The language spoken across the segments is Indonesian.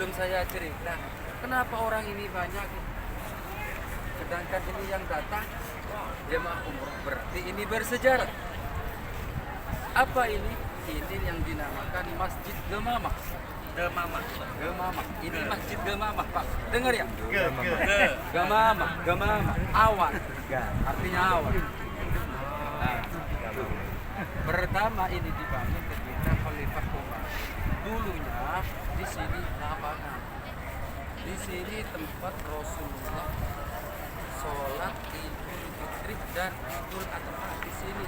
sebelum saya cerita, kenapa orang ini banyak, sedangkan ini yang datang jemaah umroh, berarti ini bersejarah. Apa ini? Ini yang dinamakan Masjid Gemamah. Gemamah. Ini Masjid Gemamah, Pak. Dengar ya? Gemamah. Awan. Artinya awan. Nah, pertama ini dibangun ketika Khalifah Umar. Dulunya di sini lapangan. Di sini tempat Rasulullah sholat Idul Fitri dan Idul Adha. Di sini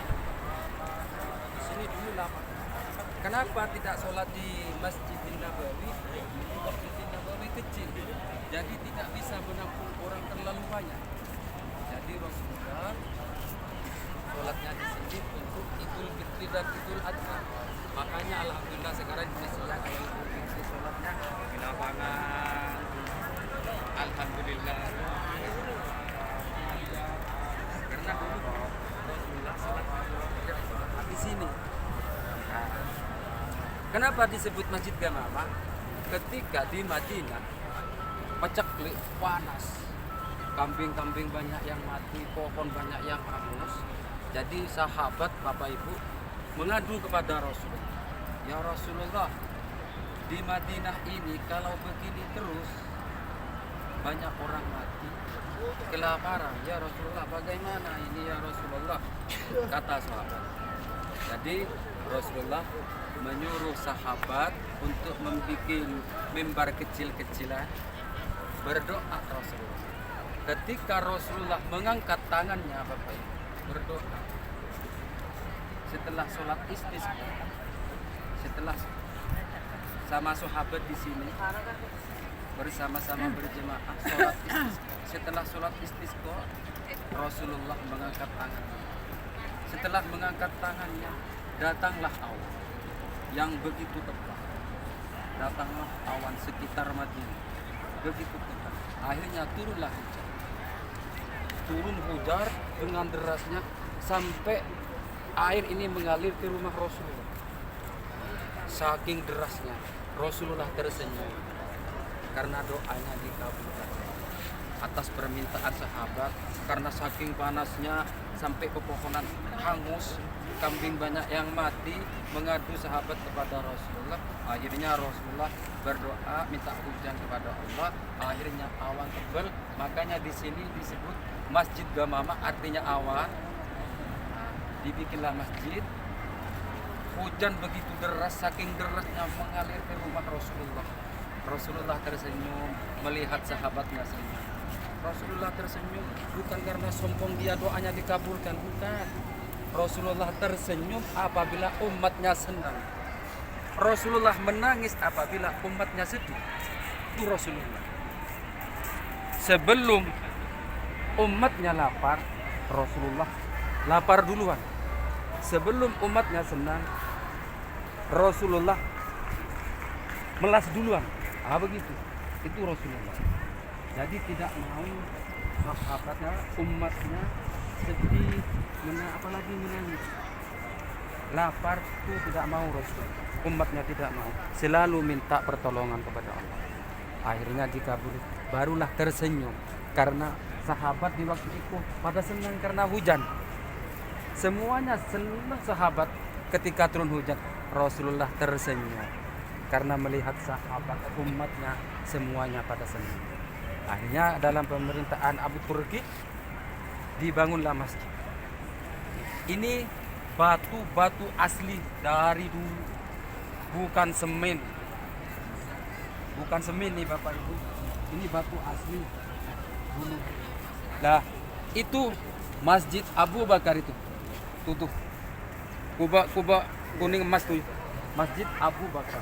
dulu lapangan. Kenapa tidak sholat di Masjidin Nabawi? Masjidin Nabawi kecil, jadi tidak bisa menampung orang terlalu banyak. Jadi Rasulullah sholatnya di sini untuk Idul Fitri dan Idul Adha. Makanya alhamdulillah sekarang Indonesia kalau Idul Fitri sholatnya di lapangan. Alhamdulillah. Karena dulu Rasulullah sholat di sini. Kenapa disebut Masjid Gemamah? Ketika di Madinah paceklik, panas, kambing-kambing banyak yang mati, pohon banyak yang hangus. Jadi sahabat Bapak Ibu mengadu kepada Rasulullah, ya Rasulullah, di Madinah ini kalau begini terus banyak orang mati, kelaparan. Ya Rasulullah, bagaimana ini ya Rasulullah? Kata sahabat. Jadi Rasulullah menyuruh sahabat untuk membuat mimbar kecil-kecilan, berdoa Rasulullah. Ketika Rasulullah mengangkat tangannya Bapak Ibu, berdoa. Setelah sholat istisqa, setelah sama sahabat di sini bersama-sama berjemaah sholat istisqa. Setelah sholat istisqa, Rasulullah mengangkat tangannya. Setelah mengangkat tangannya, datanglah awan yang begitu tebal. Datanglah awan sekitar Madinah, begitu tebal. Akhirnya turunlah hujan. Turun hujan dengan derasnya sampai air ini mengalir ke rumah Rasulullah. Saking derasnya, Rasulullah tersenyum karena doanya dikabulkan atas permintaan sahabat. Karena saking panasnya sampai pepohonan hangus, kambing banyak yang mati, mengadu sahabat kepada Rasulullah. Akhirnya Rasulullah berdoa minta hujan kepada Allah. Akhirnya awan tebal, makanya di sini disebut Masjid Gemamah, artinya awan. Dibikinlah masjid. Hujan begitu deras, saking derasnya mengalir ke rumah Rasulullah. Rasulullah tersenyum melihat sahabatnya senyum. Rasulullah tersenyum bukan karena sombong dia doanya dikabulkan, bukan. Rasulullah tersenyum apabila umatnya senang. Rasulullah menangis apabila umatnya sedih. Itu Rasulullah. Sebelum umatnya lapar, Rasulullah lapar duluan. Sebelum umatnya senang, Rasulullah melas duluan. Begitu. Itu Rasulullah. Jadi tidak mau sahabatnya, umatnya sedih, apalagi menangis. Lapar itu tidak mau Rasul. Umatnya tidak mau. Selalu minta pertolongan kepada Allah. Akhirnya dikabul. Barulah tersenyum karena sahabat di waktu itu pada senang karena hujan. Semuanya senang sahabat ketika turun hujan. Rasulullah tersenyum karena melihat sahabat umatnya semuanya pada senang. Akhirnya dalam pemerintahan Abu Turki dibangunlah masjid. Ini batu-batu asli dari dulu, bukan semen. Bukan semen nih Bapak Ibu. Ini batu asli dulu. Nah, itu Masjid Abu Bakar itu. Tuh. Kuba kuning emas tuh. Masjid Abu Bakar.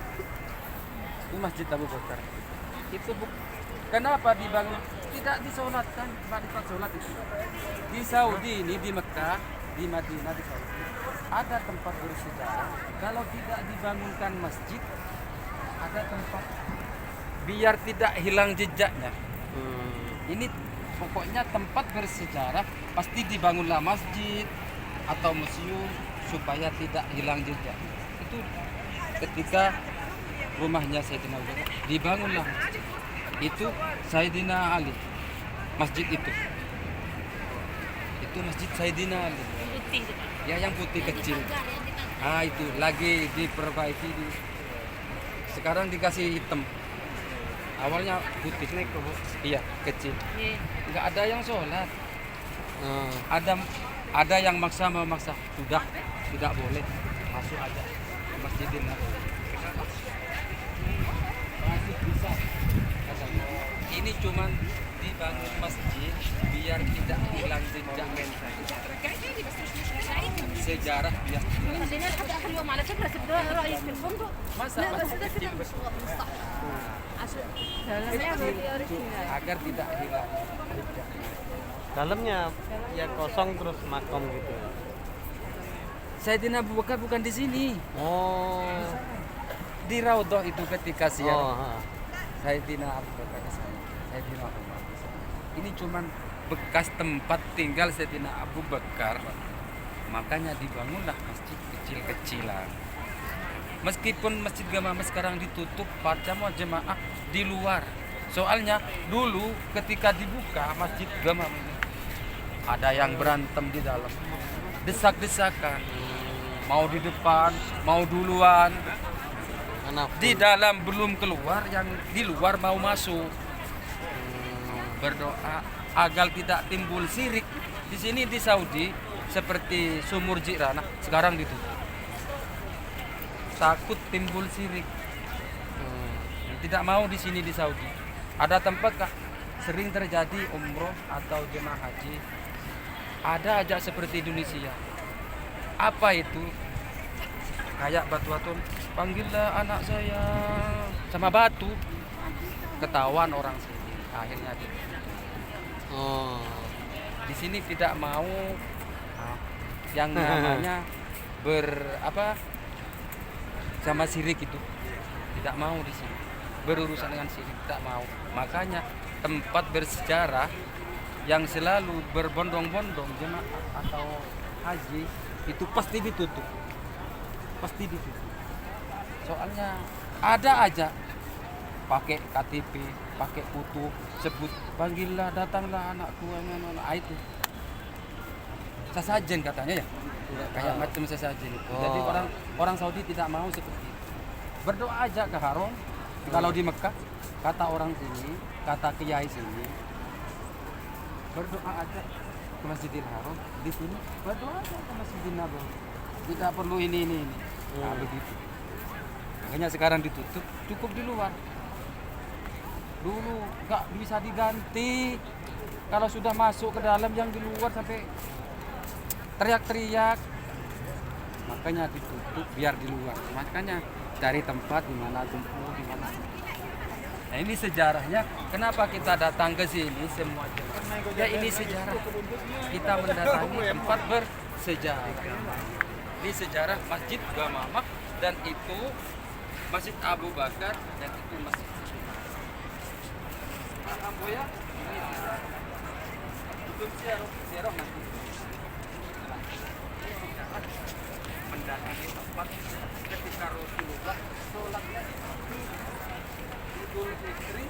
Itu Masjid Abu Bakar. Itu kenapa dibangun? Tidak disolatkan, tidak sholat itu. Di Saudi ini, di Mekah, di Madinah, di Saudi ada tempat bersejarah. Kalau tidak dibangunkan masjid, ada tempat biar tidak hilang jejaknya. Ini pokoknya tempat bersejarah pasti dibangunlah masjid atau museum supaya tidak hilang jejak. Itu ketika rumahnya Sayyidina Abu Bakar dibangunlah itu Sayyidina Ali, masjid itu masjid Sayyidina Ali. Putih. Ya yang putih kecil. Ah itu lagi diperbaiki sekarang dikasih hitam. Awalnya putih. Iya kecil. Nggak ada yang sholat. Ada yang memaksa sudah tidak boleh masuk aja ke Masjidil Haram. Masih bisa katanya. Ini cuman dibangun masjid biar tidak hilang jejak sejarah biar خلينا نحط اخر يوم على فكره تبدا رايك في الفندق masa لا بس ده masjid كده مش صح عشان agar tidak hilang jejak. Dalamnya ya kosong terus makom gitu. Sayyidina Abu Bakar bukan di sini, Oh. di Raudhah itu ketika Oh, siang. Sayyidina Abu Bakar ke sana. Sayyidina Abu Bakar ke sana. Ini cuman bekas tempat tinggal Sayyidina Abu Bakar. Makanya dibangunlah masjid kecil-kecilan. Meskipun Masjid Gamama sekarang ditutup, para jemaah di luar. Soalnya dulu ketika dibuka Masjid Gamama ini, ada yang berantem di dalam, desak-desakan, mau di depan, mau duluan. Di dalam belum keluar, yang di luar mau masuk. Berdoa agar tidak timbul syirik. Di sini di Saudi seperti sumur Jirana sekarang ditutup. Takut timbul syirik. Tidak mau di sini di Saudi. Ada tempat kah sering terjadi umroh atau jemaah haji. Ada aja seperti Indonesia. Apa itu? Kayak batu-batu, panggillah anak saya sama batu. Ketahuan orang sini. Akhirnya gitu. Di sini tidak mau yang namanya sama syirik itu. Tidak mau di sini. Berurusan dengan syirik tidak mau. Makanya tempat bersejarah yang selalu berbondong-bondong jemaah atau haji itu pasti ditutup. Pasti ditutup. Soalnya ada aja pakai KTP, pakai foto, sebut panggillah datanglah anakku itu. Sesajen katanya ya. Kayak macam sesajen itu. Jadi orang Saudi tidak mau seperti itu. Berdoa aja ke haram. Kalau di Mekah, kata orang sini, kata kiai sini, berdoa aja ke Masjidil Haram. Di sini berdoa aja ke Masjidil Nabawi. Tidak perlu ini. Nah, begitu. Makanya sekarang ditutup, cukup di luar. Dulu nggak bisa diganti. Kalau sudah masuk ke dalam, yang di luar sampai teriak-teriak. Makanya ditutup biar di luar. Makanya cari tempat di mana kumpul, di mana. Nah ini sejarahnya. Kenapa kita datang ke sini semua jemaah? Ya ini sejarah. Kita mendatangi tempat bersejarah. Ini sejarah Masjid Gamama dan itu Masjid Abu Bakar dan itu Masjid Amboya. Ziarah masjid. Mendatangi tempat ketika Rasulullah sholat Idul Fitri